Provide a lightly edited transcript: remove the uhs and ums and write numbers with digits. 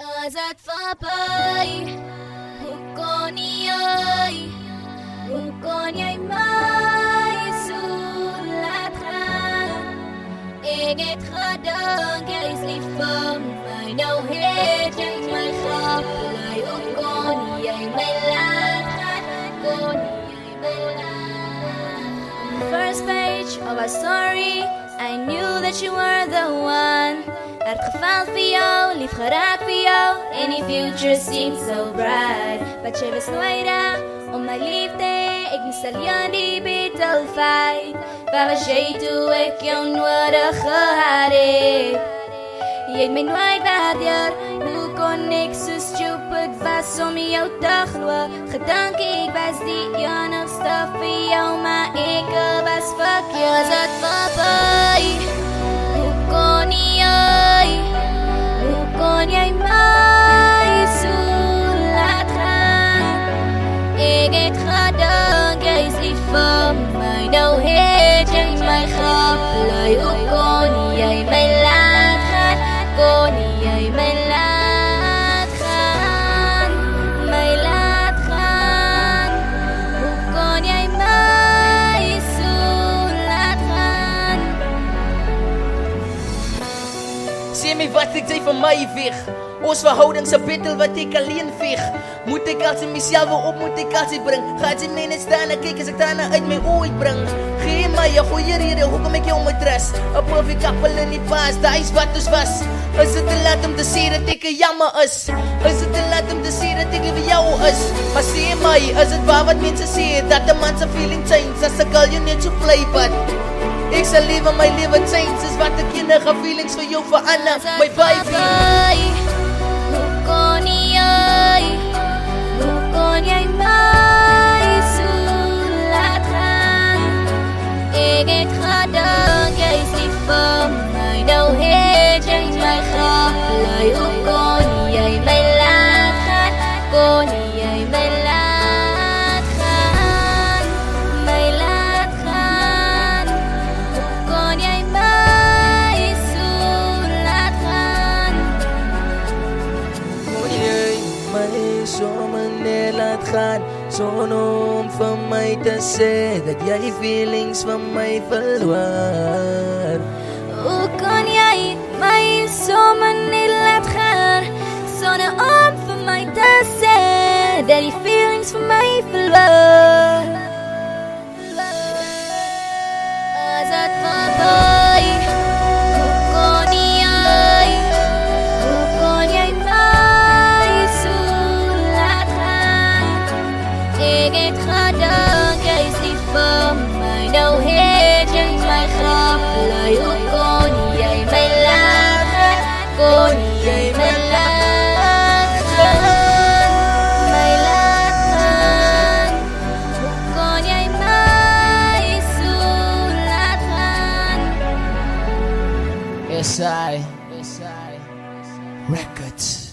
Azat Fapay, Hukoniay, Hukoniay may sulatran. Eget radang geisli fam, may no hejay may khaplay. Hukoniay may latran, Hukoniay may latran. First page of our story, I knew that you were the one. Het geval voor jou, lief geraakt voor jou. Any future seems so bright. But je was nooit daar om mijn liefde. Ik mistel je die bitter fight. Waar was jij toen ik jou nodig gehad heb? Je hebt mij nooit waardeerd. Hoe kon ik zo stupid was om jou te geloven? Gedanken ik was die enigste voor jou, maar ik was verkeerd. Was het voorbij? Hoe kon jij? Hoe kon jij mij zo laten gaan? Ik heb gedaan, jij is lief voor mij. Nou heet jij mij gaflay. Hoe kon jij mij laten gaan? Kon jij mij laten gaan? Mij laten gaan? Hoe kon jij mij zo laten gaan? Sê my wat ek jy van my weg. Ons verhouding se battle wat ek alleen veg. Moet ek altyd myself op, moet ek altyd bring. Gaat jy my net staan en kyk as ek trane uit my oë bring. Gee my 'n goeie rede hoekom ek jou moet trust. 'n perfect couple in die past, daai is wat ons was. Is dit te laat om te sê dat ek jammer is? Is dit te laat om te sê dat ek lief vir jou is? Maar sê my, is dit waar wat mense sê dat 'n man se feeling change as a girl you need to play but ek sal lewe my lewe change is wat ek enige feelings vir jou verander, my baby. Hoe kon jij? Hoe kon jij mij zo laten gaan? Ik heb gedaan, jij is lief voor mij. Nou heet jij mij gaflay. Hoe kon jij mij laten gaan? Kon jij mij laten gaan? Mij laten gaan? Hoe kon jij mij zo laten gaan? Kon jy my sommer net laat gaan sonder om vir my te sê dat jy feelings van my verloor? Hoe kon jij mij zomaar niet laten gaan zonder om voor mij te zeggen dat die feelings van mij verloor? Als het voorbij, hoe kon jij? Hoe kon jij mij zo laten gaan? Ik heb gedaan, jij is lief voor mij. Nou heet jij mij gaflay. Hoe kon jij mij laten gaan? Kon jij mij laten gaan? Mij laten gaan? Hoe kon jij mij zo laten gaan? SI Records.